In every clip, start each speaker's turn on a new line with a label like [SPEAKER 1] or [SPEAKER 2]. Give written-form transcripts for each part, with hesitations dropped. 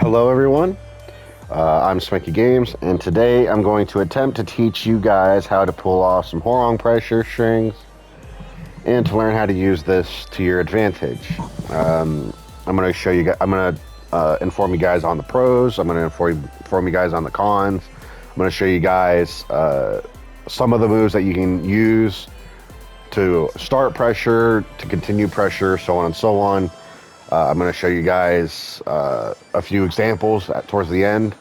[SPEAKER 1] Hello everyone, I'm Swanky Games, and today I'm going to attempt to teach you guys how to pull off some Hwoarang Pressure strings and to learn how to use this to your advantage. I'm going to show you guys, I'm going to inform you guys on the pros, I'm going to inform you guys on the cons, I'm going to show you guys some of the moves that you can use to start pressure, to continue pressure, so on and so on. I'm going to show you guys a few examples towards the end,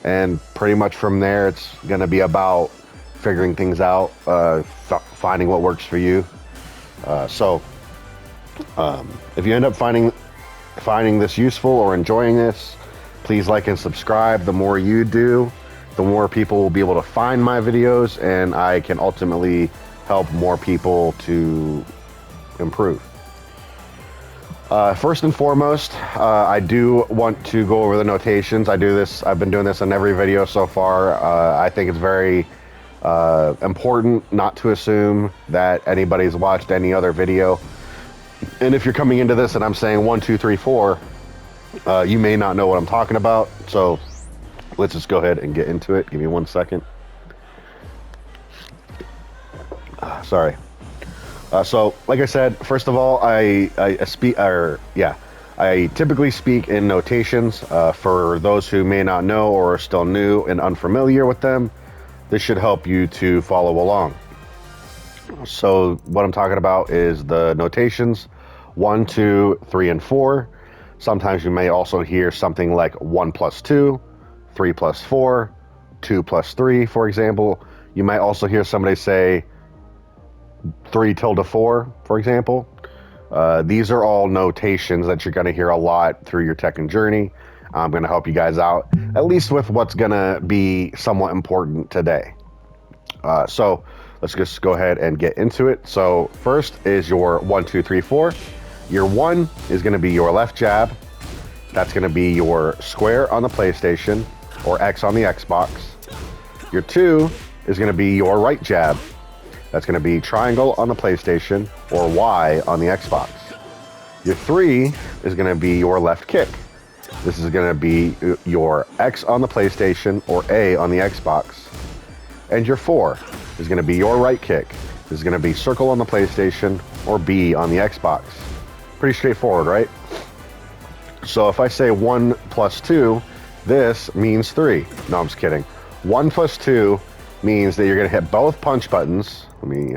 [SPEAKER 1] and pretty much from there it's going to be about figuring things out, finding what works for you. If you end up finding this useful or enjoying this, please like and subscribe. The more you do, the more people will be able to find my videos, and I can ultimately help more people to improve. First and foremost, I do want to go over the notations. I've been doing this in every video so far. I think it's very important not to assume that anybody's watched any other video. And if you're coming into this and I'm saying 1, 2, 3, 4, you may not know what I'm talking about. So let's just go ahead and get into it. Give me 1 second. Sorry. So, like I said, first of all, I typically speak in notations. For those who may not know or are still new and unfamiliar with them, this should help you to follow along. So, what I'm talking about is the notations 1, 2, 3, and 4. Sometimes you may also hear something like 1 plus 2, 3 plus 4, 2 plus 3, for example. You might also hear somebody say 3 tilde 4, for example. These are all notations that you're going to hear a lot through your Tekken journey. I'm going to help you guys out, at least with what's going to be somewhat important today. So let's just go ahead and get into it. So first is your 1, 2, 3, 4. Your 1 is going to be your left jab. That's going to be your square on the PlayStation or X on the Xbox. Your 2 is going to be your right jab. That's going to be triangle on the PlayStation or Y on the Xbox. Your 3 is going to be your left kick. This is going to be your X on the PlayStation or A on the Xbox. And your 4 is going to be your right kick. This is going to be circle on the PlayStation or B on the Xbox. Pretty straightforward, right? So if I say 1 plus 2, this means 3. No, I'm just kidding. 1 plus 2 means that you're going to hit both punch buttons. Let me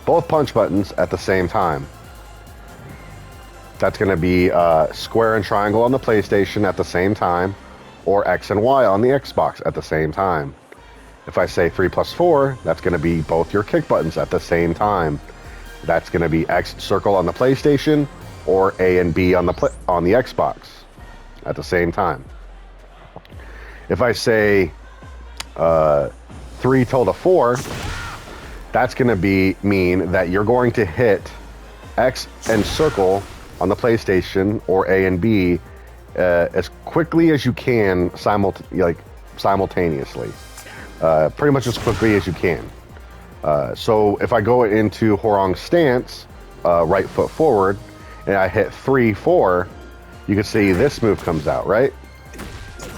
[SPEAKER 1] both punch buttons at the same time. That's going to be square and triangle on the PlayStation at the same time, or X and Y on the Xbox at the same time. If I say 3 plus 4, that's going to be both your kick buttons at the same time. That's going to be X circle on the PlayStation or A and B on the Xbox at the same time. If I say 3 tilde 4, that's going to mean that you're going to hit X and circle on the PlayStation or A and B as quickly as you can simultaneously. Pretty much as quickly as you can. So if I go into Hwoarang stance, right foot forward, and I hit 3, 4, you can see this move comes out, right?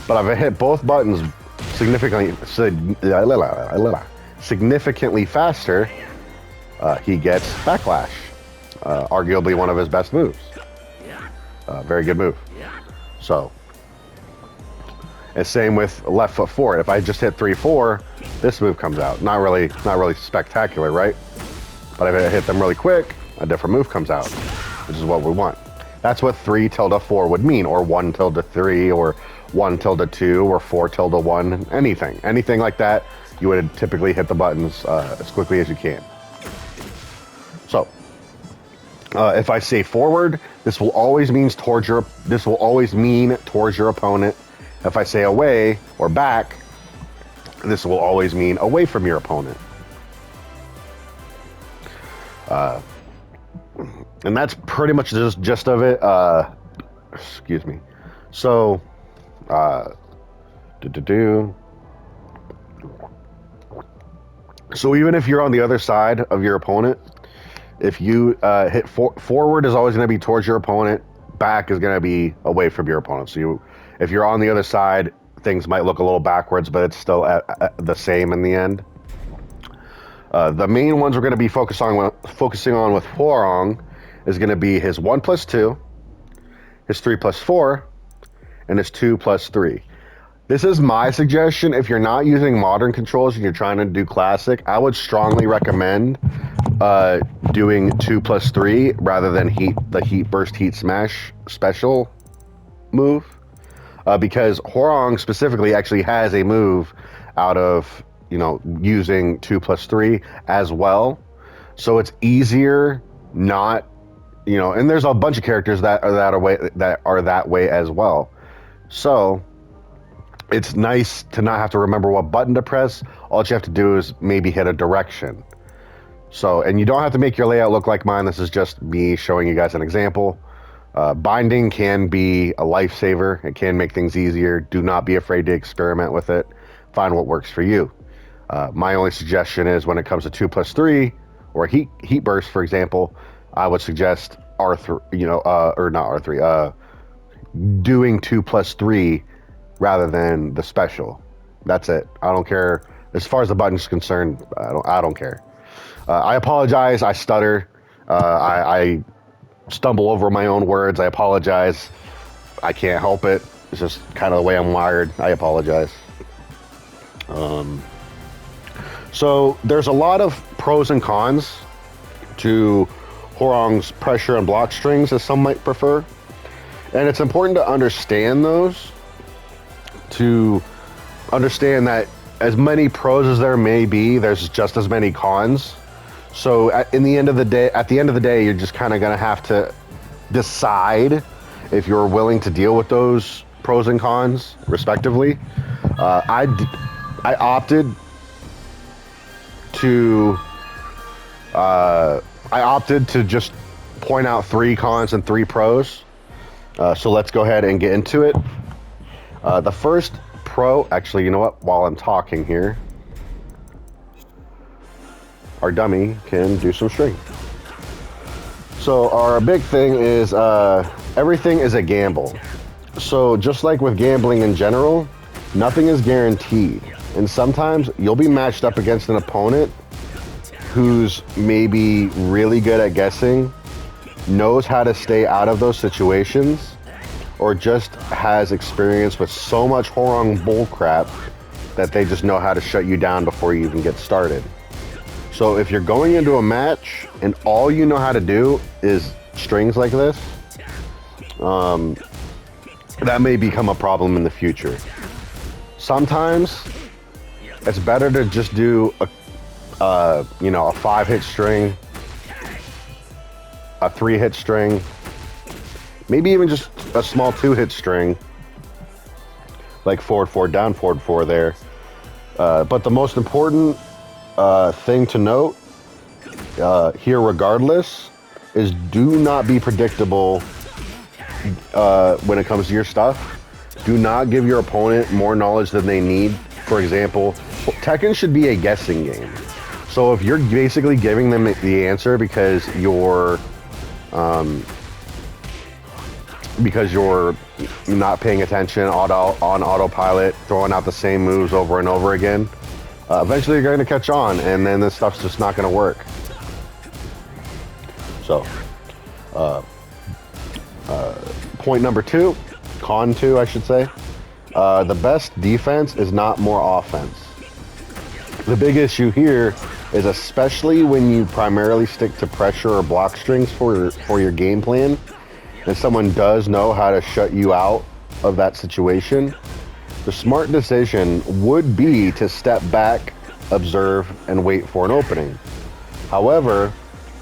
[SPEAKER 1] But if I hit both buttons significantly faster, he gets backlash. Arguably one of his best moves. Very good move. So, and same with left foot forward. If I just hit 3, 4, this move comes out. Not really spectacular, right? But if I hit them really quick, a different move comes out, which is what we want. That's what 3 tilde 4 would mean, or 1 tilde 3, or 1 tilde 2, or 4 tilde 1, anything like that. You would typically hit the buttons as quickly as you can. So, if I say forward, this will always mean towards your opponent. If I say away or back, this will always mean away from your opponent. And that's pretty much the gist of it. Excuse me. So, So even if you're on the other side of your opponent, if you hit forward is always going to be towards your opponent, back is going to be away from your opponent. So if you're on the other side, things might look a little backwards, but it's still at the same in the end. The main ones we're going to be focusing on with Hwoarang is going to be his 1+2, his 3+4, and his 2+3. This is my suggestion. If you're not using modern controls and you're trying to do classic, I would strongly recommend doing 2+3 rather than the heat burst, heat smash special move, because Hwoarang specifically actually has a move out of using 2+3 as well, so it's easier not and there's a bunch of characters that are that way as well, so it's nice to not have to remember what button to press. All you have to do is maybe hit a direction. So, and you don't have to make your layout look like mine. This is just me showing you guys an example. Binding can be a lifesaver. It can make things easier. Do not be afraid to experiment with it. Find what works for you. My only suggestion is when it comes to 2+3 or heat burst, for example, I would suggest R3, or not R3, doing 2+3 rather than the special. That's it. I don't care. As far as the button's concerned, I don't care. I apologize. I stutter. I stumble over my own words. I apologize. I can't help it. It's just kind of the way I'm wired. I apologize. So there's a lot of pros and cons to Hwoarang's pressure and block strings, as some might prefer. And it's important to understand those, to understand that as many pros as there may be, there's just as many cons. So at the end of the day, you're just kind of going to have to decide if you're willing to deal with those pros and cons, respectively. I opted to just point out 3 cons and 3 pros. So let's go ahead and get into it. The first pro, actually, you know what? While I'm talking here, our dummy can do some string. So our big thing is everything is a gamble. So just like with gambling in general, nothing is guaranteed. And sometimes you'll be matched up against an opponent who's maybe really good at guessing, knows how to stay out of those situations, or just has experience with so much Hwoarang bullcrap that they just know how to shut you down before you even get started. So if you're going into a match and all you know how to do is strings like this, that may become a problem in the future. Sometimes it's better to just do a 5-hit string, a 3-hit string, maybe even just a small 2-hit string, like forward 4, down forward 4 there. But the most important thing to note here, regardless, is do not be predictable when it comes to your stuff. Do not give your opponent more knowledge than they need. For example, Tekken should be a guessing game. So if you're basically giving them the answer because you're not paying attention on autopilot, throwing out the same moves over and over again, eventually you're going to catch on, and then this stuff's just not going to work. So, point number 2, con 2, I should say. The best defense is not more offense. The big issue here is, especially when you primarily stick to pressure or block strings for your game plan, and someone does know how to shut you out of that situation, the smart decision would be to step back, observe, and wait for an opening. However,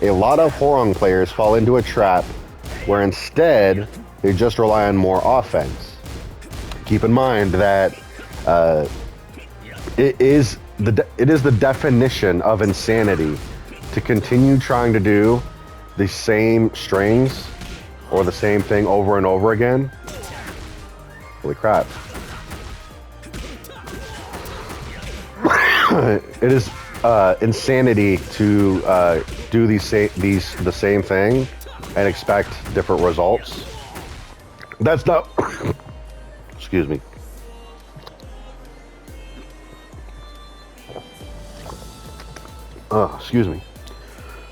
[SPEAKER 1] a lot of Hwoarang players fall into a trap where instead they just rely on more offense. Keep in mind that it is the definition of insanity to continue trying to do the same strings or the same thing over and over again. Holy crap. It is insanity to do the same thing and expect different results. That's not. Excuse me. Excuse me.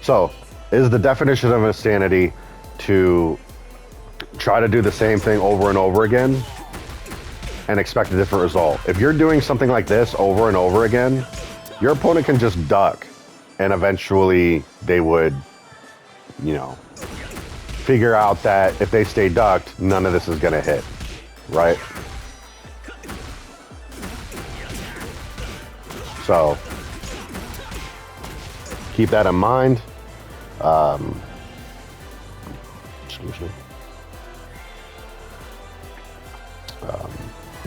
[SPEAKER 1] So, is the definition of insanity to try to do the same thing over and over again and expect a different result? If you're doing something like this over and over again, your opponent can just duck, and eventually they would, you know, figure out that if they stay ducked, none of this is going to hit, right? So, keep that in mind. Excuse me.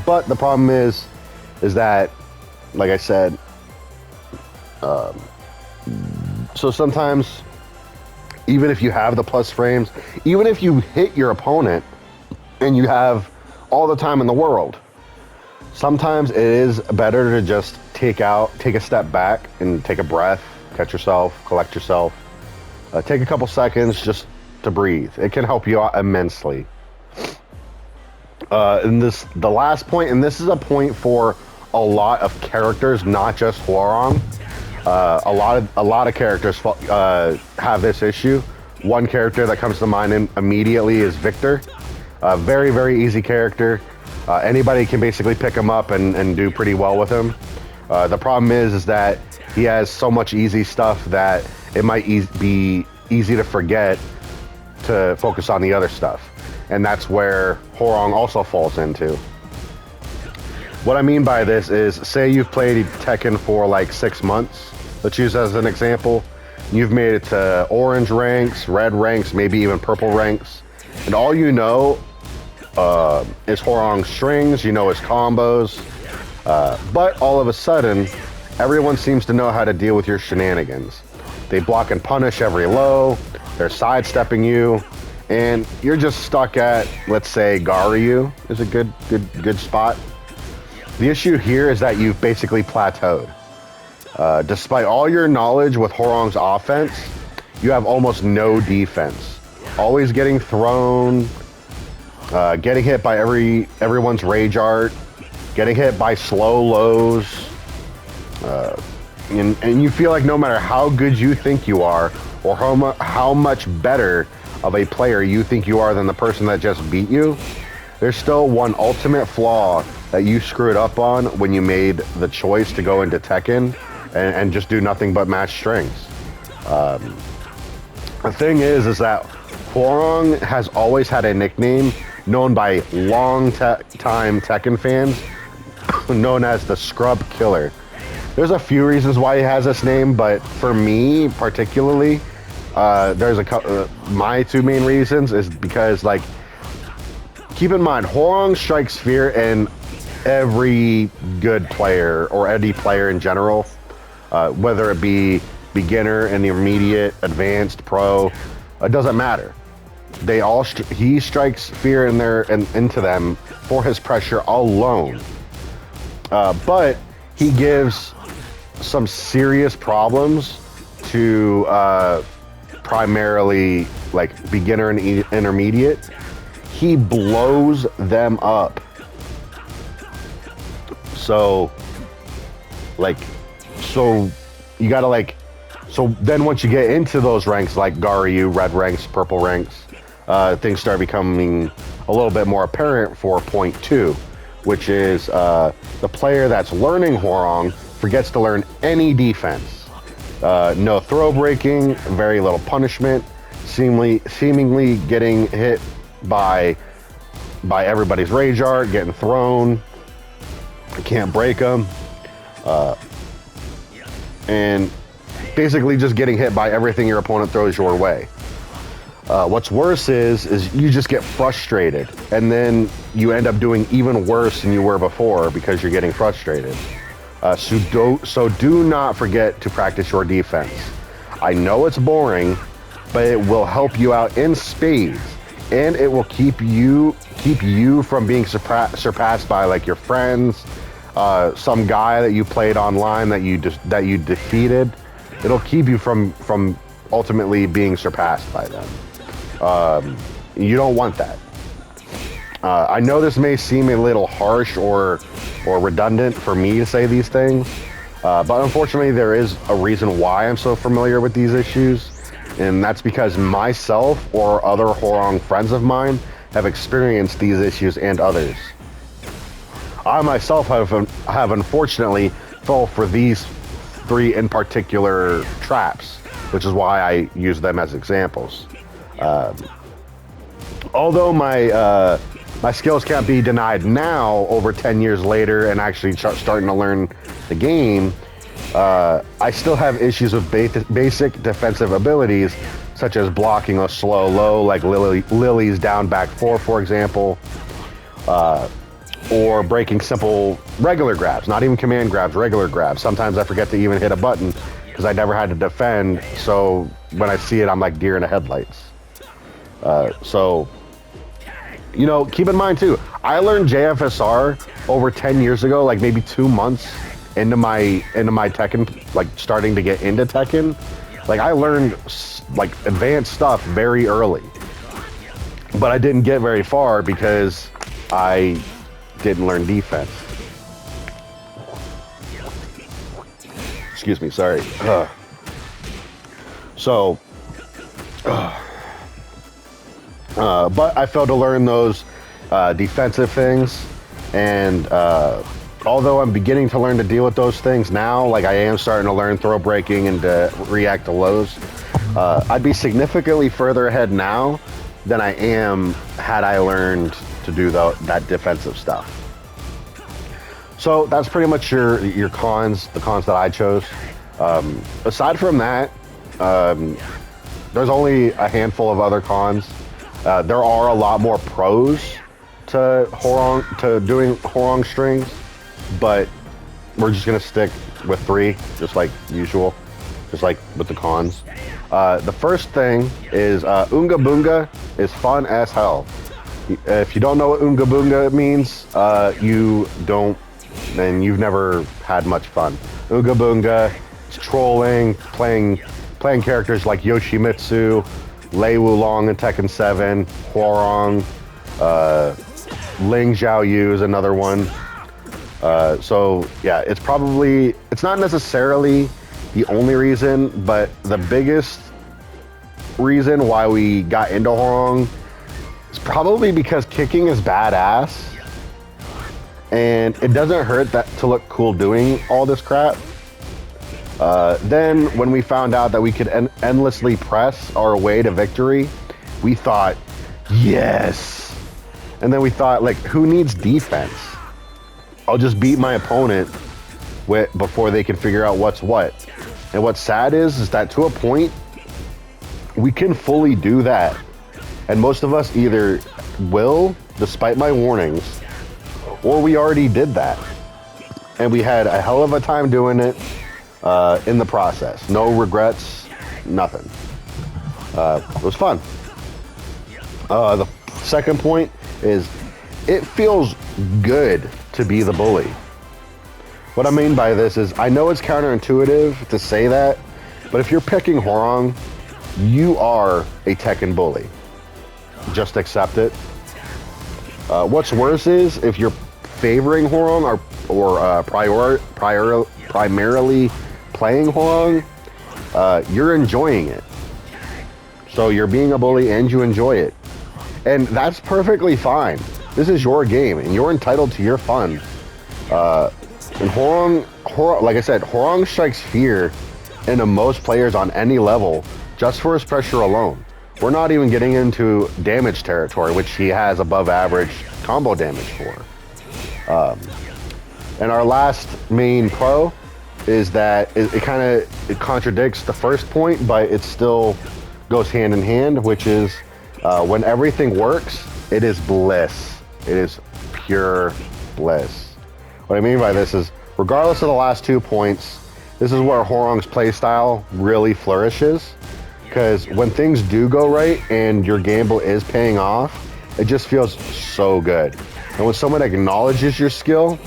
[SPEAKER 1] But the problem is that, like I said, so sometimes, even if you have the plus frames, even if you hit your opponent and you have all the time in the world, sometimes it is better to just take a step back and take a breath, catch yourself, collect yourself, take a couple seconds just to breathe. It can help you out immensely. And the last point, and this is a point for a lot of characters, not just Hwoarang. A lot of characters have this issue. One character that comes to mind immediately is Victor. Very, very easy character. Anybody can basically pick him up and do pretty well with him. The problem is that he has so much easy stuff that it might be easy to forget to focus on the other stuff. And that's where Hwoarang also falls into. What I mean by this is, say you've played Tekken for like 6 months. Let's use as an example. You've made it to orange ranks, red ranks, maybe even purple ranks. And all you know is Hwoarang's strings, you know his combos. But all of a sudden, everyone seems to know how to deal with your shenanigans. They block and punish every low, they're sidestepping you, and you're just stuck at, let's say, Garyu is a good spot. The issue here is that you've basically plateaued. Despite all your knowledge with Hwoarang's offense, you have almost no defense. Always getting thrown, getting hit by everyone's rage art, getting hit by slow lows, and you feel like no matter how good you think you are, or how much better of a player you think you are than the person that just beat you, there's still one ultimate flaw that you screwed up on when you made the choice to go into Tekken and just do nothing but match strings. The thing is that Hwoarang has always had a nickname known by long-time Tekken fans, known as the Scrub Killer. There's a few reasons why he has this name, but for me particularly, there's my two main reasons is because, like, keep in mind, Hwoarang strikes fear in every good player or any player in general, whether it be beginner, intermediate, advanced, pro, it doesn't matter. He strikes fear into them for his pressure alone. But he gives some serious problems to primarily like beginner and intermediate. He blows them up. So you gotta so then once you get into those ranks like Garyu, red ranks, purple ranks, things start becoming a little bit more apparent for point 2, which is the player that's learning Hwoarang forgets to learn any defense. No throw breaking, very little punishment, seemingly getting hit by everybody's rage art, getting thrown, can't break them, and basically just getting hit by everything your opponent throws your way. What's worse is you just get frustrated, and then you end up doing even worse than you were before because you're getting frustrated. So do not forget to practice your defense. I know it's boring, but it will help you out in spades, and it will keep you from being surpassed by like your friends, some guy that you played online that you defeated. It'll keep you from ultimately being surpassed by them. You don't want that. I know this may seem a little harsh or redundant for me to say these things, but unfortunately there is a reason why I'm so familiar with these issues, and that's because myself or other Hwoarang friends of mine have experienced these issues and others. I myself have unfortunately fell for these 3 in particular traps, which is why I use them as examples. Although my skills can't be denied now, over 10 years later, and actually starting to learn the game, I still have issues with basic defensive abilities, such as blocking a slow low, like Lily's down back 4, for example, or breaking simple regular grabs, not even command grabs, regular grabs. Sometimes I forget to even hit a button because I never had to defend, so when I see it, I'm like deer in the headlights. So, you know, keep in mind too, I learned JFSR over 10 years ago, like maybe 2 months into my Tekken, like starting to get into Tekken. Like I learned like advanced stuff very early, but I didn't get very far because I didn't learn defense. Excuse me, sorry. So, but I failed to learn those defensive things, and although I'm beginning to learn to deal with those things now, like I am starting to learn throw breaking and to react to lows, I'd be significantly further ahead now than I am had I learned to do that defensive stuff. So that's pretty much your cons, the cons that I chose. Aside from that, there's only a handful of other cons. There are a lot more pros to doing Hwoarang strings, but we're just gonna stick with 3, just like usual, just like with the cons. The first thing is Oonga Boonga is fun as hell. If you don't know what Oonga Boonga means, then you've never had much fun. Oonga Boonga, it's trolling, playing characters like Yoshimitsu, Lei Wulong in Tekken 7, Hwoarang, Ling Xiaoyu is another one. So yeah, it's not necessarily the only reason, but the biggest reason why we got into Hwoarang is probably because kicking is badass, and it doesn't hurt to look cool doing all this crap. Then when we found out that we could endlessly press our way to victory, we thought, yes. And then we thought, like, who needs defense? I'll just beat my opponent before they can figure out what's what. And what's sad is that to a point, we can fully do that. And most of us either will, despite my warnings, or we already did that. And we had a hell of a time doing it in the process. No regrets, nothing. It was fun. The second point is it feels good to be the bully. What I mean by this is, I know it's counterintuitive to say that, but if you're picking Hwoarang, you are a Tekken bully. Just accept it. What's worse is if you're favoring Hwoarang or primarily playing Hwoarang, you're enjoying it. So you're being a bully and you enjoy it. And that's perfectly fine. This is your game and you're entitled to your fun. And Hwoarang, like I said, Hwoarang strikes fear into most players on any level just for his pressure alone. We're not even getting into damage territory, which he has above average combo damage for. And our last main pro is that it contradicts the first point, but it still goes hand in hand, which is when everything works, it is bliss. It is pure bliss. What I mean by this is, regardless of the last 2 points, this is where Hwoarang's playstyle really flourishes. Because when things do go right and your gamble is paying off, it just feels so good. And when someone acknowledges your skill,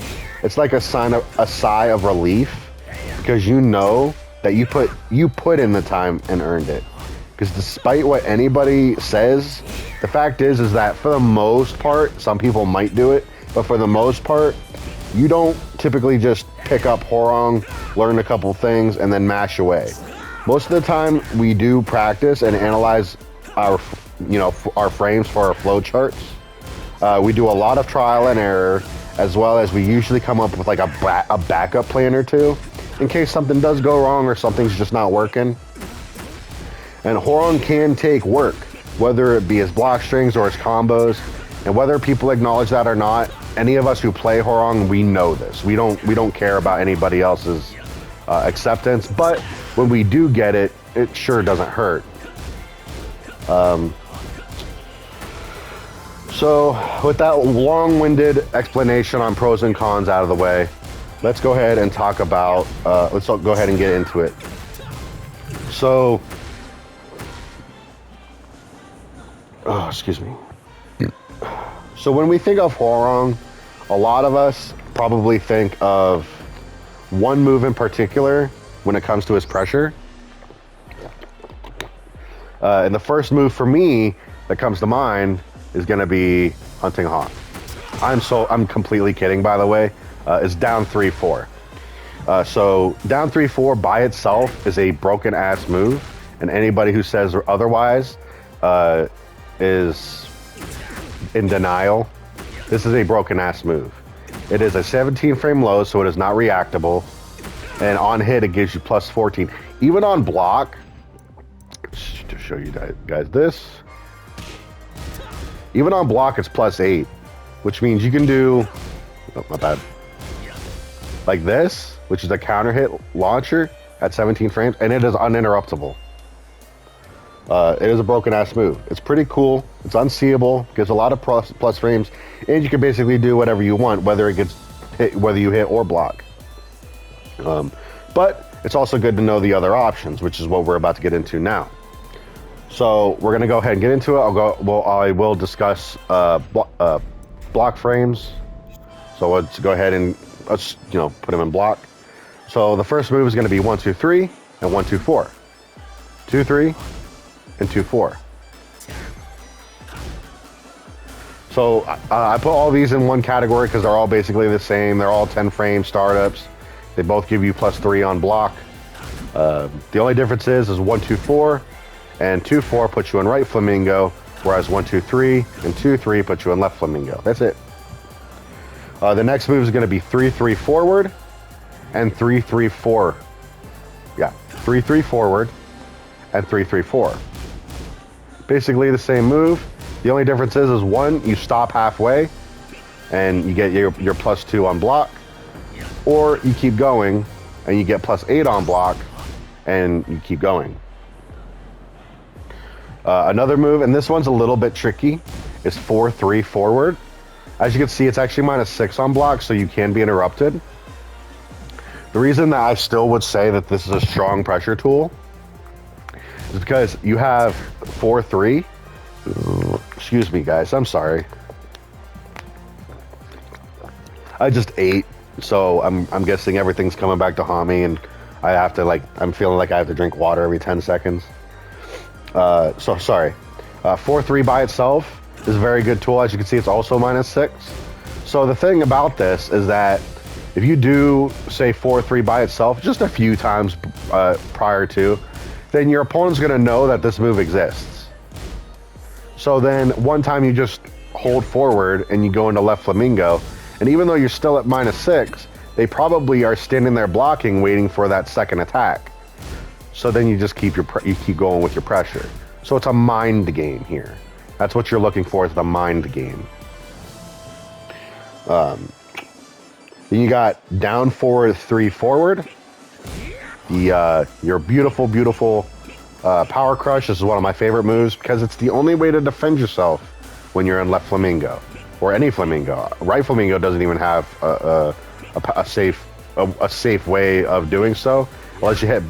[SPEAKER 1] it's like a sigh of relief, because you know that you put in the time and earned it. Because despite what anybody says, The fact is that for the most part, some people might do it, but for the most part, you don't typically just pick up Hwoarang, learn a couple things, and then mash away. Most of the time, we do practice and analyze our frames for our flow charts. We do a lot of trial and error, as well as we usually come up with like a backup plan or two in case something does go wrong or something's just not working. And Hwoarang can take work, whether it be his block strings or his combos, and whether people acknowledge that or not, any of us who play Hwoarang, we know this. We don't care about anybody else's acceptance, but when we do get it, it sure doesn't hurt. So with that long-winded explanation on pros and cons out of the way, let's go ahead and talk about, let's go ahead and get into it. So, excuse me. So when we think of Hwoarang, a lot of us probably think of one move in particular when it comes to his pressure. And the first move for me that comes to mind is going to be Hunting Hawk. I'm completely kidding, by the way. It's down 3-4. So down 3-4 by itself is a broken ass move, and anybody who says otherwise is in denial. This is a broken ass move. It is a 17 frame low, so it is not reactable, and on hit it gives you plus 14. Even on block, to show you guys this, even on block it's plus 8, which means you can do, oh my bad, like this, which is a counter hit launcher at 17 frames, and it is uninterruptible. It is a broken ass move. It's pretty cool. It's unseeable, gives a lot of plus frames, and you can basically do whatever you want, whether it gets hit, whether you hit or block. But it's also good to know the other options, which is what we're about to get into now. So we're gonna go ahead and get into it. I will discuss block frames. So let's go ahead and let's put them in block. So the first move is going to be 1-2-3 and 1-2-4, 2-3 and 2-4. So I put all these in one category because they're all basically the same. They're all 10 frame startups. They both give you plus 3 on block. The only difference is 1-2-4 and 2-4 puts you in right flamingo, whereas 1-2-3 and 2-3 puts you in left flamingo. That's it. The next move is going to be 3-3 forward and 3-3-4. Yeah, 3-3 forward and 3-3-4. Basically the same move. The only difference is one, you stop halfway and you get your plus 2 on block, or you keep going and you get plus 8 on block and you keep going. Another move, and this one's a little bit tricky, is 4-3 forward. As you can see, it's actually minus 6 on block, so you can be interrupted. The reason that I still would say that this is a strong pressure tool is because you have 4-3. Excuse me, guys. I'm sorry. I just ate, so I'm guessing everything's coming back to haunt me, and I have to I'm feeling like I have to drink water every 10 seconds. So sorry. 4-3 by itself is a very good tool. As you can see, it's also minus 6. So the thing about this is that if you do say 4-3 by itself just a few times prior to, then your opponent's going to know that this move exists. So then one time you just hold forward and you go into left flamingo, and even though you're still at minus 6, they probably are standing there blocking, waiting for that second attack. So then you just keep going with your pressure. So it's a mind game here. That's what you're looking for, is the mind game. Then you got down forward 3 forward. Your beautiful power crush. This is one of my favorite moves because it's the only way to defend yourself when you're in left flamingo or any flamingo. Right flamingo doesn't even have a safe way of doing so, unless you hit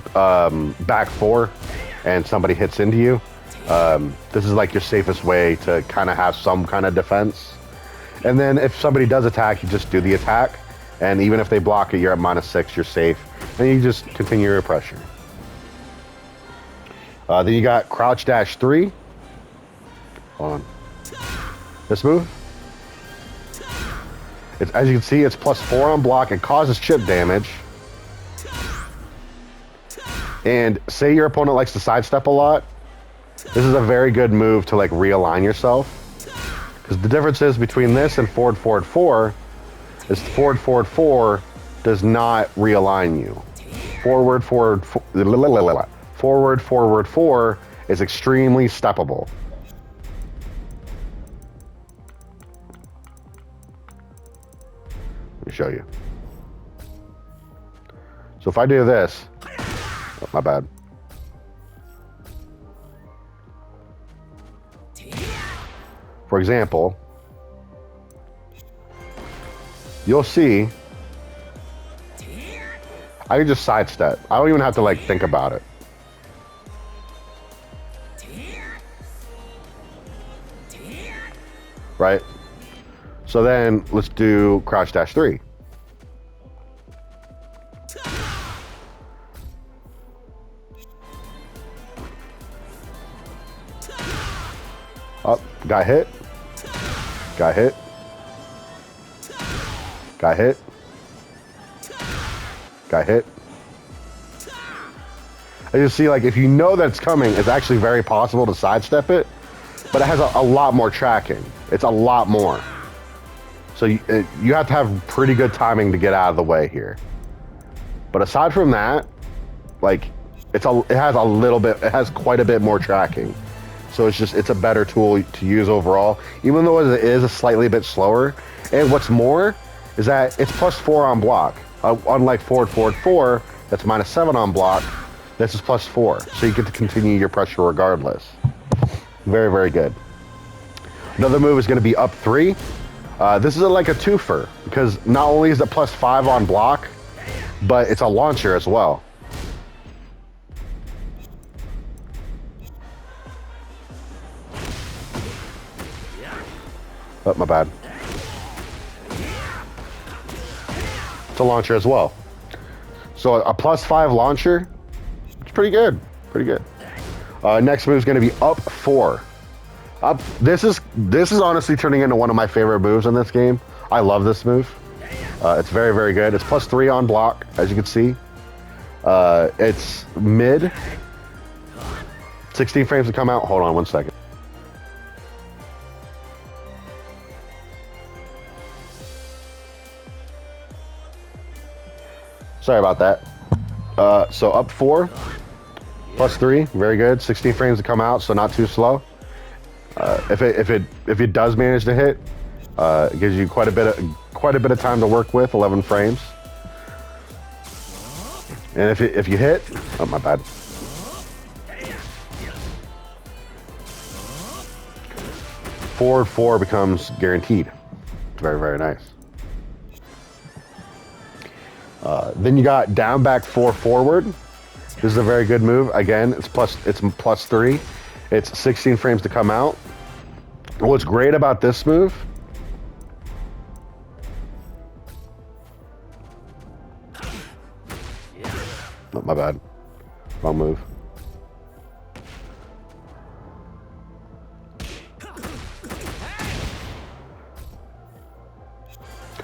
[SPEAKER 1] back 4 and somebody hits into you. This is like your safest way to kind of have some kind of defense. And then if somebody does attack, you just do the attack, and even if they block it, you're at minus 6, you're safe, and you just continue your pressure. Then you got crouch dash 3. Hold on. This move, as you can see, it's +4 on block. It causes chip damage. And say your opponent likes to sidestep a lot, this is a very good move to like realign yourself. Because the difference is between this and forward, forward, 4 is forward, forward, 4 does not realign you. Forward, forward, forward, forward, 4 is extremely steppable. Let me show you. So if I do this, oh, my bad. For example, you'll see I can just sidestep. I don't even have to like think about it. Right? So then let's do crouch dash 3. Up, got hit. Got hit. Got hit. Got hit. As you see, like if you know that it's coming, it's actually very possible to sidestep it, but it has a lot more tracking. It's a lot more. So you have to have pretty good timing to get out of the way here. But aside from that, like it has quite a bit more tracking. So it's a better tool to use overall, even though it is a slightly bit slower. And what's more is that it's +4 on block. Unlike forward, forward, 4, that's -7 on block. This is +4, so you get to continue your pressure regardless. Very, very good. Another move is going to be up 3. This is like a twofer because not only is it +5 on block, but it's a launcher as well. Oh, my bad. It's a launcher as well. So a +5 launcher, it's pretty good. Pretty good. Next move is going to be up 4. This is honestly turning into one of my favorite moves in this game. I love this move. It's very, very good. It's +3 on block, as you can see. It's mid. 16 frames to come out. Hold on one second. Sorry about that. So up 4, +3, very good. 16 frames to come out, so not too slow. If it does manage to hit, it gives you quite a bit of time to work with, 11 frames. And if you hit, oh my bad. Forward 4 becomes guaranteed. Very, very nice. Then you got down back 4 forward. This is a very good move. Again, it's +3. It's 16 frames to come out. What's great about this move oh, my bad. Wrong move.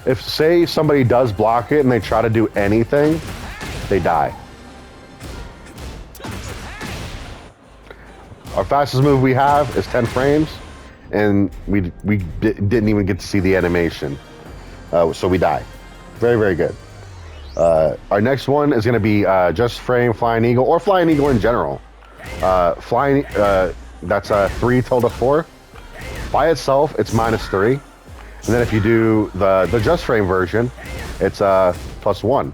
[SPEAKER 1] If, say, somebody does block it and they try to do anything, they die. Our fastest move we have is 10 frames, and we didn't even get to see the animation. So we die. Very, very good. Our next one is going to be just frame Flying Eagle, or Flying Eagle in general. That's 3 tilde 4. By itself, it's -3. And then if you do the just frame version, it's +1.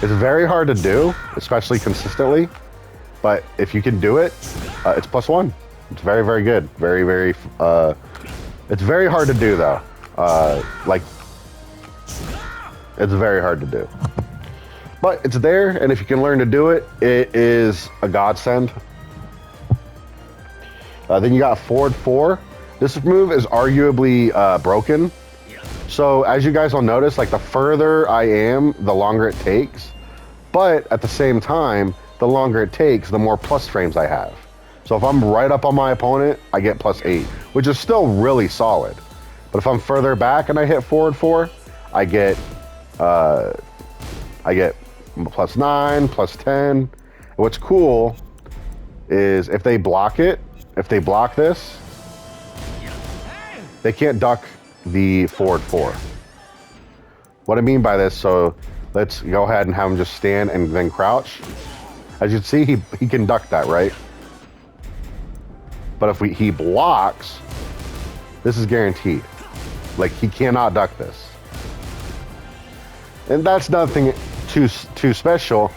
[SPEAKER 1] It's very hard to do, especially consistently. But if you can do it, it's +1. It's very, very good. Very, very. It's very hard to do though. It's very hard to do. But it's there, and if you can learn to do it, it is a godsend. Then you got forward 4. This move is arguably broken. So as you guys will notice, like the further I am, the longer it takes. But at the same time, the longer it takes, the more plus frames I have. So if I'm right up on my opponent, I get +8. which is still really solid. But if I'm further back and I hit forward 4, I get +9, +10. What's cool is if they block it, if they block this, they can't duck the forward 4. What I mean by this, so let's go ahead and have him just stand and then crouch. As you can see, he can duck that, right? But if he blocks, this is guaranteed. Like, he cannot duck this. And that's nothing too special,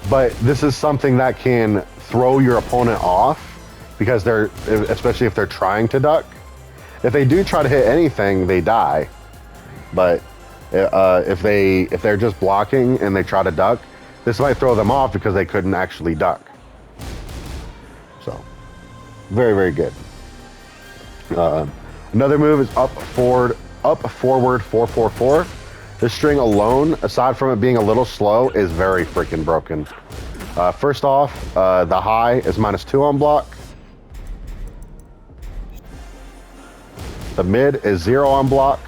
[SPEAKER 1] but this is something that can throw your opponent off because they're, especially if they're trying to duck. If they do try to hit anything, they die. But if they're just blocking and they try to duck, this might throw them off because they couldn't actually duck. So, very, very good. Another move is up forward 444. This string alone, aside from it being a little slow, is very freaking broken. First off, the high is -2 on block. The mid is 0 on block.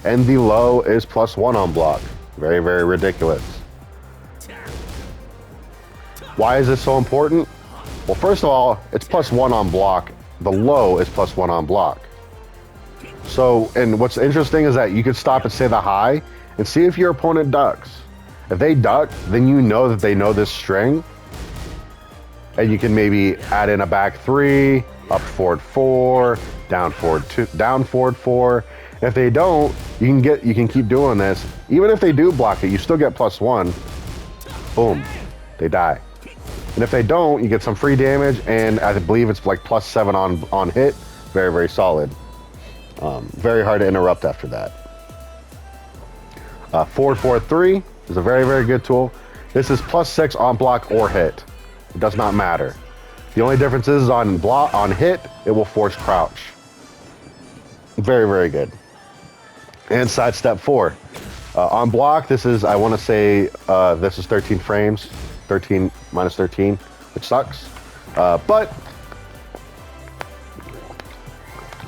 [SPEAKER 1] And the low is +1 on block. Very, very ridiculous. Why is this so important? Well, first of all, it's +1 on block. The low is +1 on block. So, and what's interesting is that you could stop and say the high and see if your opponent ducks. If they duck, then you know that they know this string. And you can maybe add in a back 3, up forward 4, down forward 2, down forward 4. If they don't, you can keep doing this. Even if they do block it, you still get +1. Boom, they die. And if they don't, you get some free damage, and I believe it's like +7 on hit. Very, very solid. Very hard to interrupt after that. Forward 4-3 is a very, very good tool. This is +6 on block or hit. It does not matter. The only difference is on hit, it will force crouch. Very, very good. And sidestep 4. On block, this is, I want to say, this is 13 frames. 13 minus 13, which sucks. But,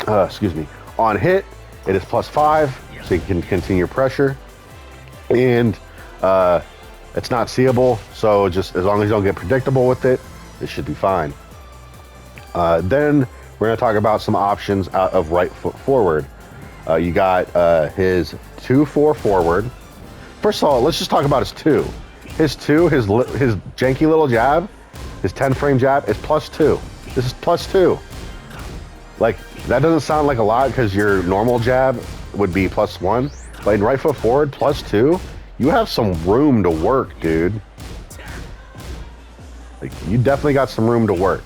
[SPEAKER 1] excuse me. On hit, it is +5, so you can continue pressure. And it's not seeable, so just as long as you don't get predictable with it, it should be fine. Then we're going to talk about some options out of right foot forward. You got his 2-4 forward. First of all, let's just talk about his 2. His janky little jab, his 10 frame jab is +2. This is +2. Like, that doesn't sound like a lot because your normal jab would be +1. But in right foot forward, +2, you have some room to work, dude. Like, you definitely got some room to work.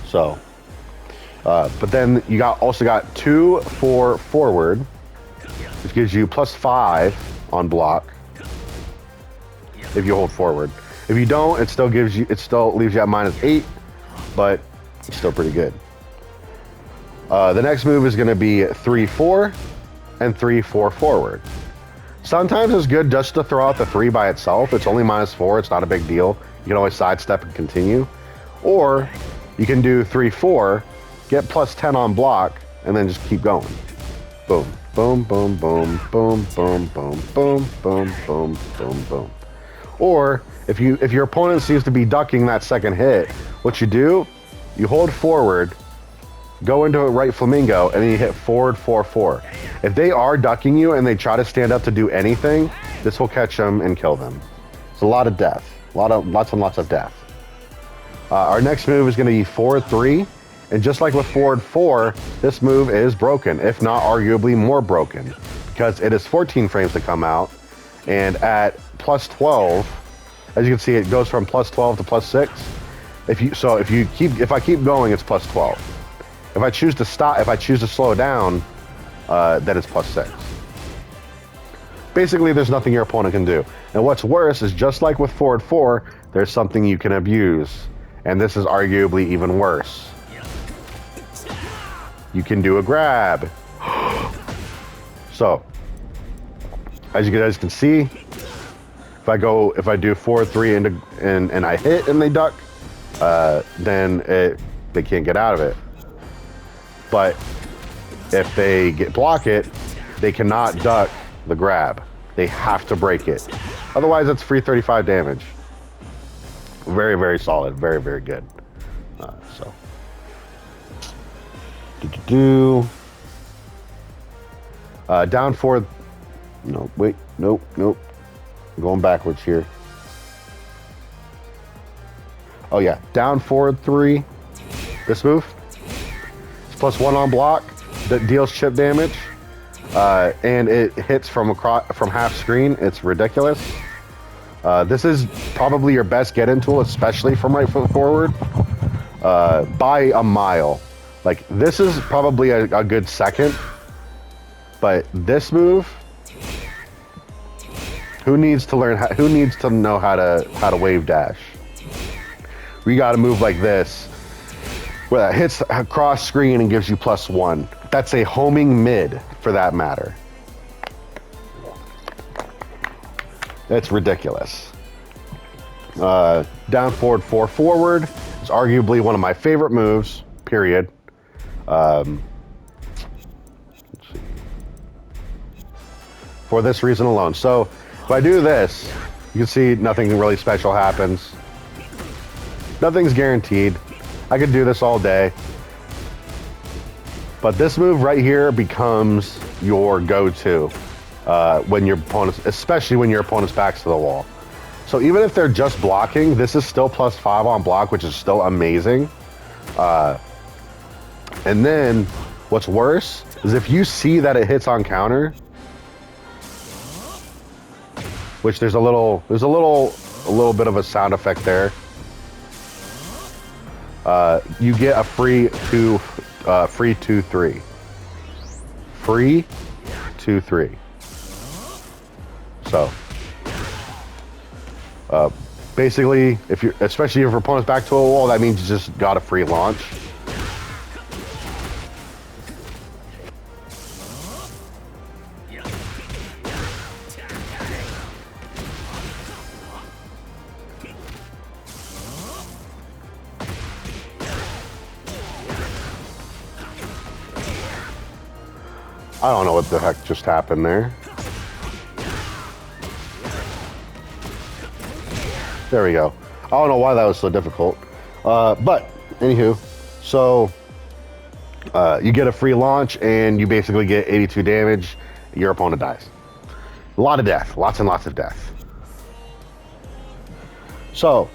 [SPEAKER 1] So, but then you also got 2-4 forward, which gives you +5 on block if you hold forward. If you don't, it still leaves you at -8, but it's still pretty good. The next move is going to be 3-4 and 3-4 forward. Sometimes it's good just to throw out the 3 by itself. It's only -4. It's not a big deal. You can always sidestep and continue. Or you can do 3-4, get +10 on block, and then just keep going. Boom, boom, boom, boom, boom, boom, boom, boom, boom, boom, boom, boom. Or if your opponent seems to be ducking that second hit, what you do, you hold forward, go into a right flamingo, and then you hit forward 4-4. If they are ducking you and they try to stand up to do anything, this will catch them and kill them. It's a lot of death. Lots and lots of death. Our next move is going to be forward 3. And just like with forward 4, this move is broken, if not arguably more broken, because it is 14 frames to come out. And at +12, as you can see, it goes from +12 to +6. If I keep going, it's +12. If I choose to stop, if I choose to slow down, then it's +6. Basically, there's nothing your opponent can do. And what's worse is, just like with forward 4, there's something you can abuse. And this is arguably even worse. You can do a grab. So, as you guys can see, if I do 4-3 and I hit and they duck, then they can't get out of it. but if they block it, they cannot duck the grab. They have to break it. Otherwise, it's free 35 damage. Very, very solid. Very, very good. So. Down forward. No, wait. Nope, nope. I'm going backwards here. Oh, yeah. Down forward 3. This move. It's +1 on block. That deals chip damage. And it hits from half screen. It's ridiculous. This is probably your best get-in tool, especially from right foot forward, by a mile. Like, this is probably a good second, but this move, who needs to know how to wave dash? We got to move like this, where that hits across screen and gives you +1. That's a homing mid, for that matter. It's ridiculous. Down forward 4 forward is arguably one of my favorite moves, period. Let's see. For this reason alone. So if I do this, you can see nothing really special happens. Nothing's guaranteed. I could do this all day. But this move right here becomes your go-to when your opponents, especially when your opponent's back's to the wall. So even if they're just blocking, this is still +5 on block, which is still amazing. And then what's worse is if you see that it hits on counter, which there's a little bit of a sound effect there. You get a free 2-3. Free 2-3. So, basically, especially if your opponent's back to a wall, that means you just got a free launch. I don't know what the heck just happened there. There we go. I don't know why that was so difficult. But, anywho, so you get a free launch and you basically get 82 damage. Your opponent dies. A lot of death. Lots and lots of death. So,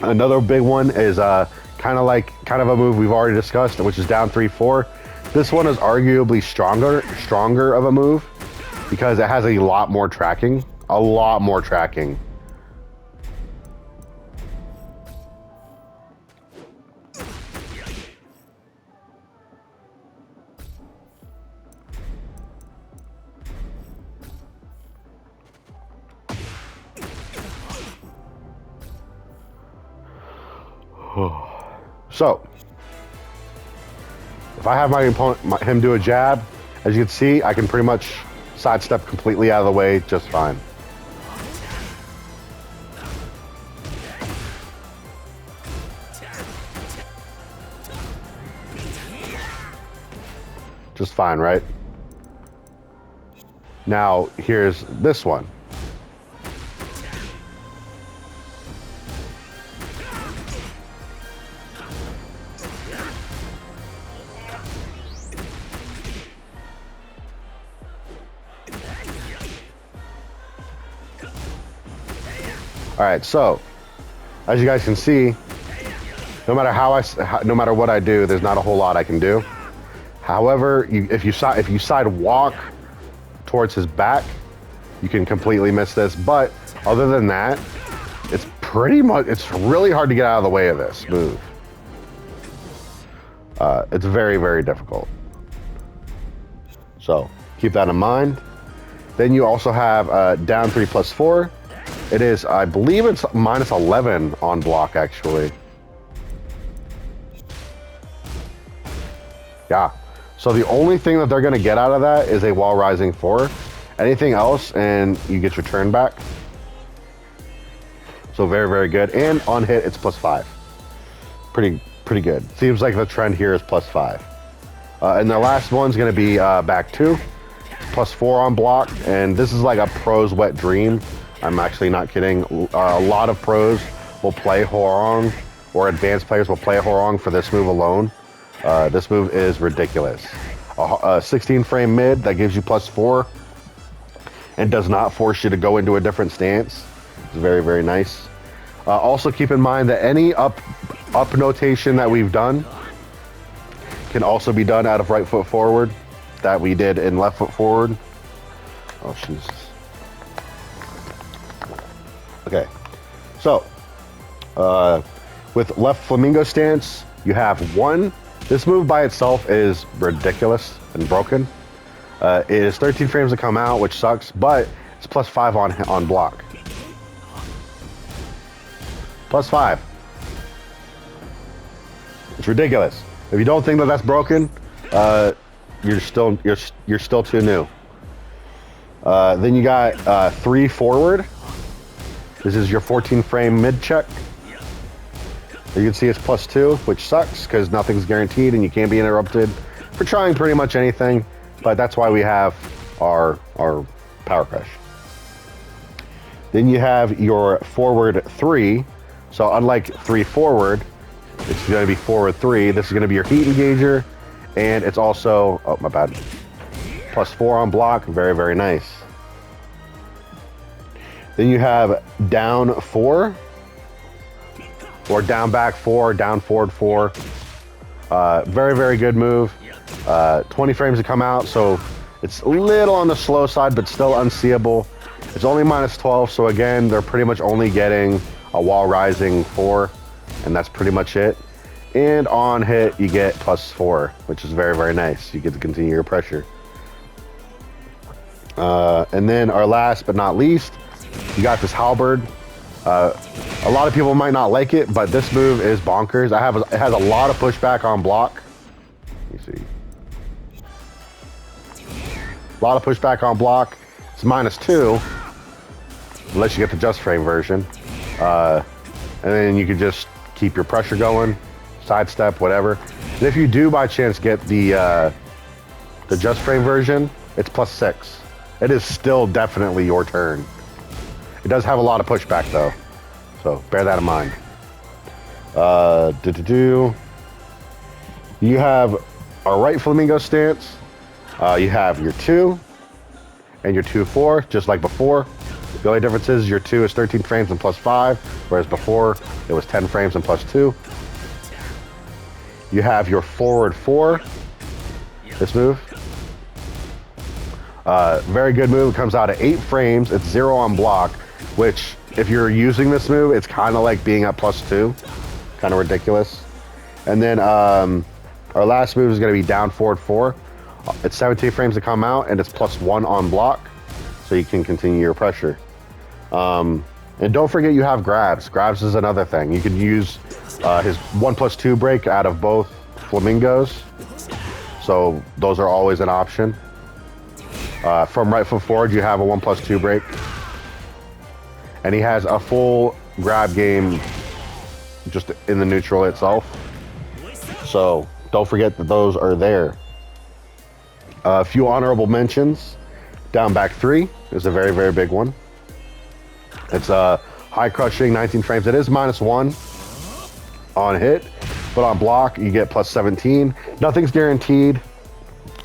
[SPEAKER 1] another big one is kind of a move we've already discussed, which is down 3-4. This one is arguably stronger of a move because it has a lot more tracking. A lot more tracking. So, if I have my opponent, him do a jab, as you can see, I can pretty much sidestep completely out of the way just fine. Just fine, right? Now, here's this one. All right, so as you guys can see, no matter what I do, there's not a whole lot I can do. However, if you side walk towards his back, you can completely miss this. But other than that, it's really hard to get out of the way of this move. It's very, very difficult. So keep that in mind. Then you also have down 3+4. It is, I believe it's -11 on block, actually. Yeah. So the only thing that they're going to get out of that is a wall rising 4. Anything else, and you get your turn back. So very, very good. And on hit, it's +5. Pretty good. Seems like the trend here is +5. And the last one's going to be back 2. Plus 4 on block. And this is like a pro's wet dream. I'm actually not kidding. A lot of pros will play Hwoarang, or advanced players will play Hwoarang for this move alone. This move is ridiculous. A 16 frame mid that gives you plus 4 and does not force you to go into a different stance. It's very, very nice. Also keep in mind that any up notation that we've done can also be done out of right foot forward that we did in left foot forward. Oh, Jesus. Okay, so with left flamingo stance, you have 1. This move by itself is ridiculous and broken. It is 13 frames to come out, which sucks, but it's plus 5 on block. Plus 5. It's ridiculous. If you don't think that that's broken, you're still too new. Then you got 3 forward. This is your 14 frame mid check. You can see it's plus 2, which sucks because nothing's guaranteed and you can't be interrupted for trying pretty much anything. But that's why we have our power crush. Then you have your forward 3. So unlike 3 forward, it's going to be forward 3. This is going to be your heat engager, and it's also, oh my bad, plus 4 on block. Very, very nice. Then you have down 4, or down back 4, down forward 4. Very, very good move. 20 frames to come out, so it's a little on the slow side, but still unseeable. It's only minus 12, so again, they're pretty much only getting a wall rising 4, and that's pretty much it. And on hit, you get plus 4, which is very, very nice. You get to continue your pressure. And then our last but not least, you got this halberd. A lot of people might not like it, but this move is bonkers. It has a lot of pushback on block. Let me see. A lot of pushback on block. It's minus 2, unless you get the just frame version. And then you can just keep your pressure going, sidestep, whatever. And if you do by chance get the just frame version, it's plus 6. It is still definitely your turn. It does have a lot of pushback though, so bear that in mind. You have a right flamingo stance. You have your 2 and your 2-4, just like before. The only difference is your 2 is 13 frames and plus 5, whereas before it was 10 frames and plus 2. You have your forward 4, this move. Very good move. It comes out at 8 frames. It's 0 on block, which if you're using this move, it's kind of like being at plus 2. Kind of ridiculous. And then our last move is going to be down forward 4. It's 17 frames to come out, and it's plus 1 on block, so you can continue your pressure. And don't forget you have grabs. Grabs is another thing. You can use his 1+2 break out of both flamingos, so those are always an option. From right foot forward, you have a 1+2 break, and he has a full grab game just in the neutral itself. So don't forget that those are there. A few honorable mentions. Down back 3 is a very, very big one. It's high crushing, 19 frames. It is minus 1 on hit, but on block you get plus 17. Nothing's guaranteed.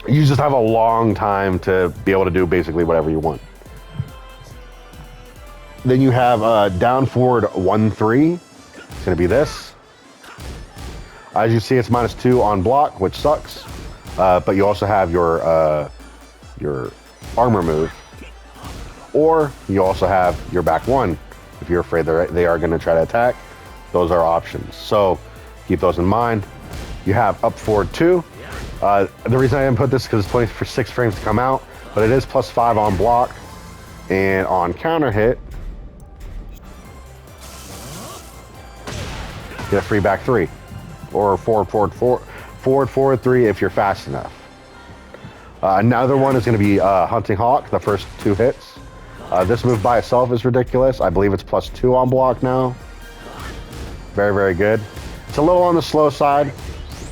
[SPEAKER 1] You just have a long time to be able to do basically whatever you want. Then you have down forward 1-3. It's going to be this. As you see, it's minus 2 on block, which sucks. But you also have your armor move, or you also have your back 1. If you're afraid they are going to try to attack, those are options. So keep those in mind. You have up forward 2. The reason I didn't put this is because it's 26 frames to come out, but it is plus 5 on block, and on counter hit, get a free back 3, or forward 3 if you're fast enough. Another one is going to be Hunting Hawk, the first 2 hits. This move by itself is ridiculous. I believe it's plus 2 on block now. Very, very good. It's a little on the slow side,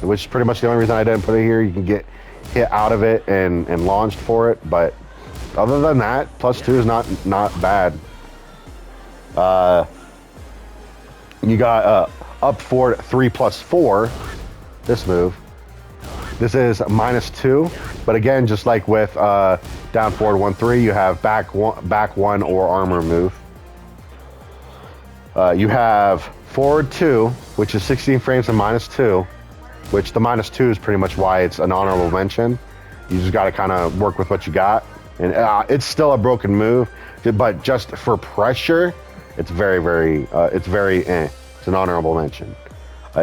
[SPEAKER 1] which is pretty much the only reason I didn't put it here. You can get hit out of it and launched for it, but other than that, +2 is not bad. You got up forward 3+4. This move. This is -2, but again, just like with down forward 1-3, you have back one or armor move. You have forward 2, which is 16 frames and -2, which the -2 is pretty much why it's an honorable mention. You just got to kind of work with what you got, and it's still a broken move, but just for pressure, it's it's an honorable mention.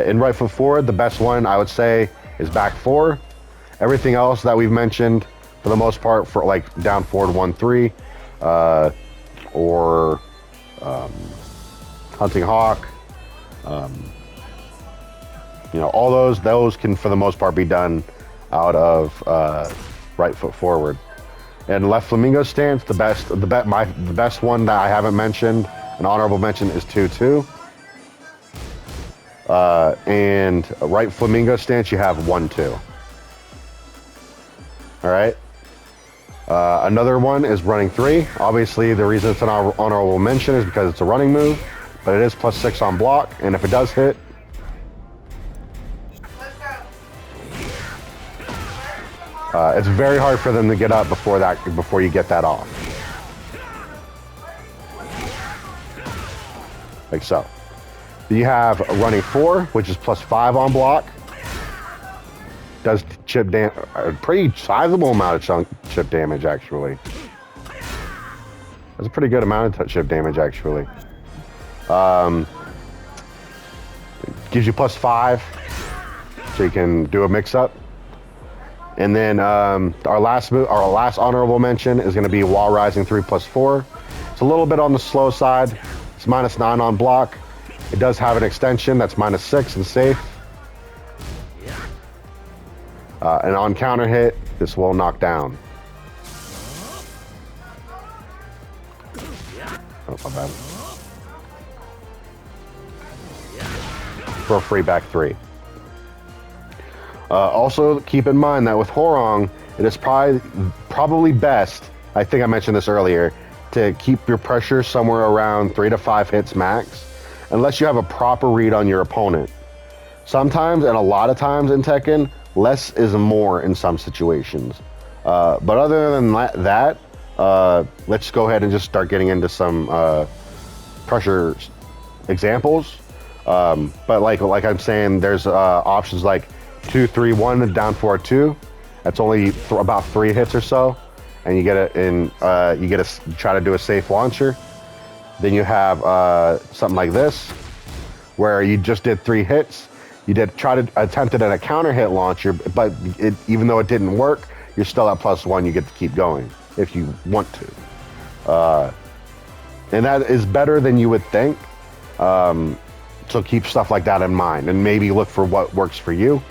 [SPEAKER 1] In right foot forward, the best one I would say is back 4. Everything else that we've mentioned, for the most part, for like down forward 1-3, or hunting hawk, you know, all those can for the most part be done out of right foot forward. And left flamingo stance, the best one that I haven't mentioned, an honorable mention, is 2-2. And right flamingo stance, you have 1-2. All right. Another one is running 3. Obviously, the reason it's an honorable mention is because it's a running move, but it is +6 on block, and if it does hit, it's very hard for them to get up before you get that off, like so. You have running 4, which is +5 on block. Does chip damage, a pretty sizable amount of chip damage, actually. That's a pretty good amount of chip damage, actually. Gives you +5, so you can do a mix-up. And then our last honorable mention is going to be wall rising 3+4. It's a little bit on the slow side. It's -9 on block. It does have an extension that's -6 and safe. And on counter hit, this will knock down. Oh, my bad. For a free back 3. Also, keep in mind that with Hwoarang, it is probably best, I think I mentioned this earlier, to keep your pressure somewhere around 3 to 5 hits max, unless you have a proper read on your opponent. Sometimes, and a lot of times in Tekken, less is more in some situations. But other than that, let's go ahead and just start getting into some pressure examples. But like I'm saying, there's options like 2-3-1 and down forward 2. That's only about 3 hits or so, and you get it in. You try to do a safe launcher. Then you have something like this, where you just did 3 hits. You attempted at a counter hit launcher, but even though it didn't work, you're still at +1. You get to keep going if you want to, and that is better than you would think. So keep stuff like that in mind, and maybe look for what works for you.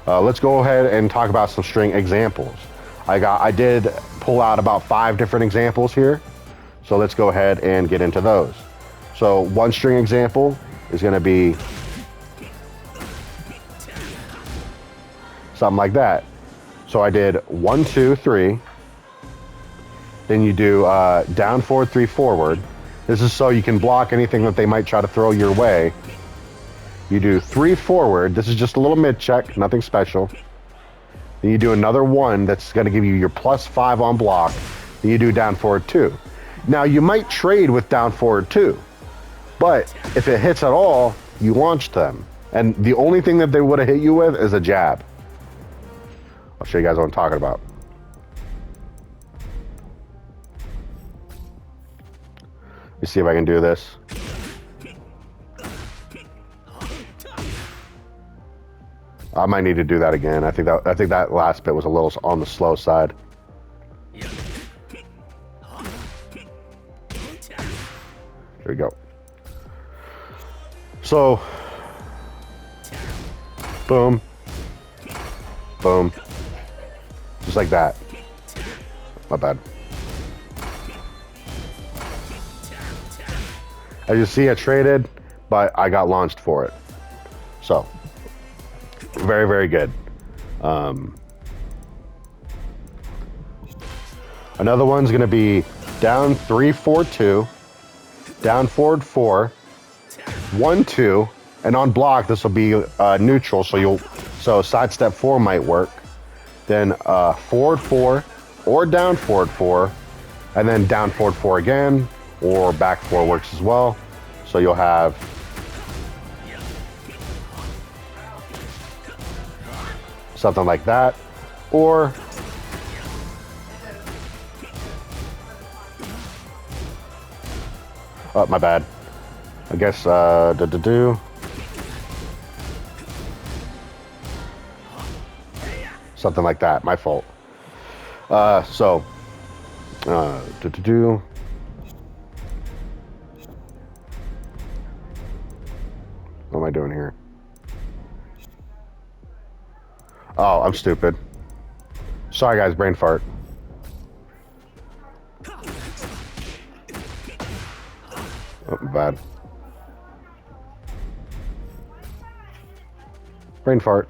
[SPEAKER 1] Let's go ahead and talk about some string examples. I did pull out about 5 different examples here, so let's go ahead and get into those. So one string example is going to be something like that. So I did 1, 2, 3. Then you do down forward 3 forward. This is so you can block anything that they might try to throw your way. You do 3 forward. This is just a little mid check, nothing special. Then you do another 1 that's going to give you your +5 on block. Then you do down forward 2. Now you might trade with down forward 2, but if it hits at all, you launched them. And the only thing that they would have hit you with is a jab. I'll show you guys what I'm talking about. Let me see if I can do this. I might need to do that again. I think that last bit was a little on the slow side. Here we go. So, boom, boom, just like that. My bad. As you see, I traded, but I got launched for it. So, very, very good. Another one's going to be down 3, 4, 2, down forward 4, 1, 2, and on block this will be neutral, so sidestep 4 might work. Then forward 4 or down forward 4, and then down forward 4 again, or back 4 works as well. So you'll have something like that, or oh, my bad. I guess something like that. My fault. So what am I doing here? Oh, I'm stupid. Sorry, guys. Brain fart. Oh, bad. Brain fart.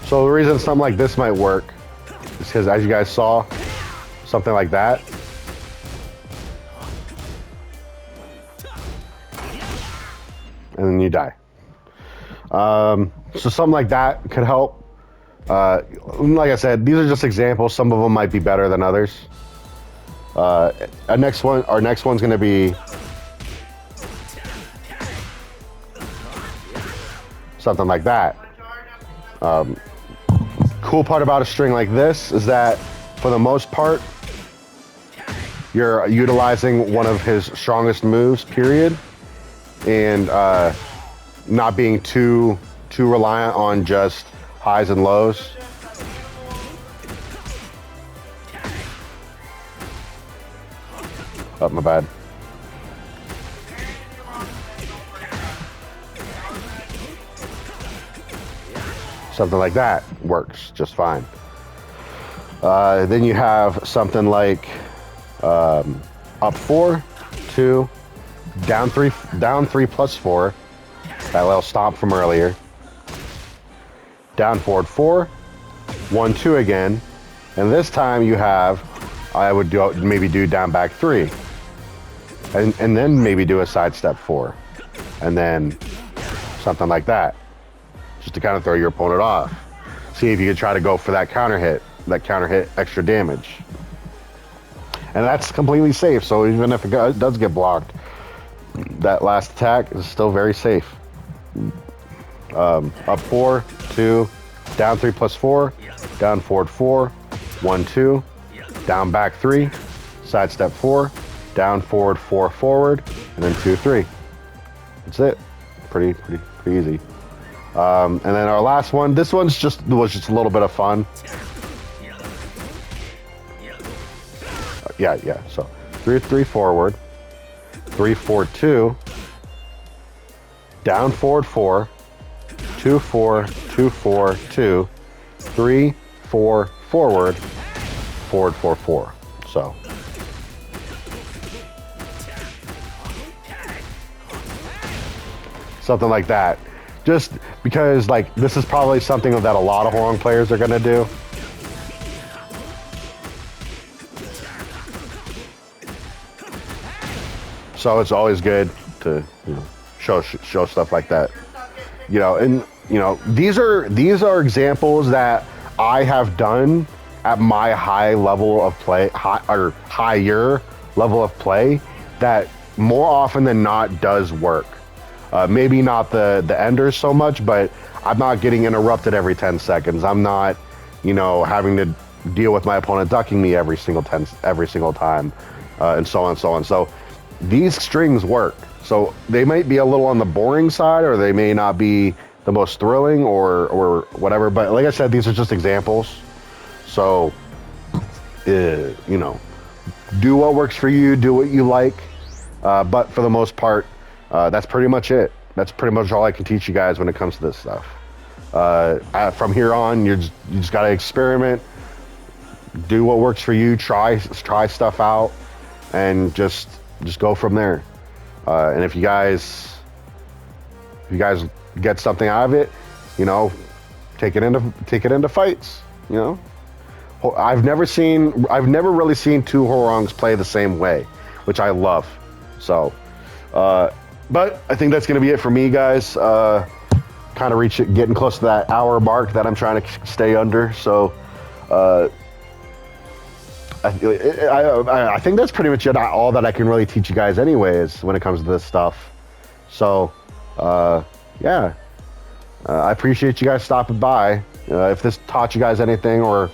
[SPEAKER 1] So the reason something like this might work is because, as you guys saw, something like that. And then you die. So something like that could help. Like I said, these are just examples. Some of them might be better than others. Our next one's going to be something like that. Cool part about a string like this is that, for the most part, you're utilizing one of his strongest moves, period, and not being too reliant on just highs and lows. Oh, my bad. Something like that works just fine. Then you have something like up 4, 2, down 3 plus 4. That little stomp from earlier. Down forward 4, 1, 2 again, and this time you have, I would maybe do down back 3, and then maybe do a sidestep 4, and then something like that, just to kind of throw your opponent off. See if you can try to go for that counter hit extra damage, and that's completely safe. So even if it does get blocked, that last attack is still very safe. Up 4, 2, down 3 plus 4, down forward 4, 1, 2, down back 3, sidestep 4, down forward 4 forward, and then 2, 3. That's it. Pretty easy. And then our last one. This one's was just a little bit of fun. Yeah. So 3, 3 forward, 3, 4, 2, down forward 4, 2, 4, 2, 4, 2, 3, 4 forward, forward 4, 4. So something like that. Just because, like, this is probably something that a lot of Hwoarang players are going to do. So it's always good to, show stuff like that. And these are examples that I have done at my high level of play, higher level of play, that more often than not does work. Maybe not the enders so much, but I'm not getting interrupted every 10 seconds. I'm not, having to deal with my opponent ducking me every single time, and so on and so on. So these strings work. So they might be a little on the boring side, or they may not be the most thrilling, or whatever. But like I said, these are just examples. So, do what works for you, do what you like. But for the most part, that's pretty much it. That's pretty much all I can teach you guys when it comes to this stuff. From here on, you just got to experiment, do what works for you, try stuff out, and just go from there. And if you guys get something out of it, you know, take it into fights. You know, I've never really seen two Hwoarangs play the same way, which I love. So, but I think that's gonna be it for me, guys. Kind of getting close to that hour mark that I'm trying to stay under. So, I think that's pretty much all that I can really teach you guys, anyways, when it comes to this stuff. So, yeah. I appreciate you guys stopping by. If this taught you guys anything or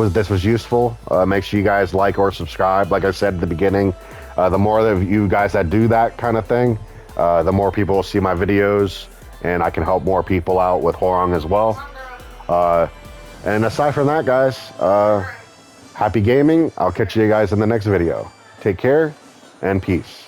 [SPEAKER 1] this was useful, make sure you guys like or subscribe. Like I said at the beginning, the more of you guys that do that kind of thing, the more people will see my videos, and I can help more people out with Hwoarang as well. And aside from that, guys, happy gaming. I'll catch you guys in the next video. Take care and peace.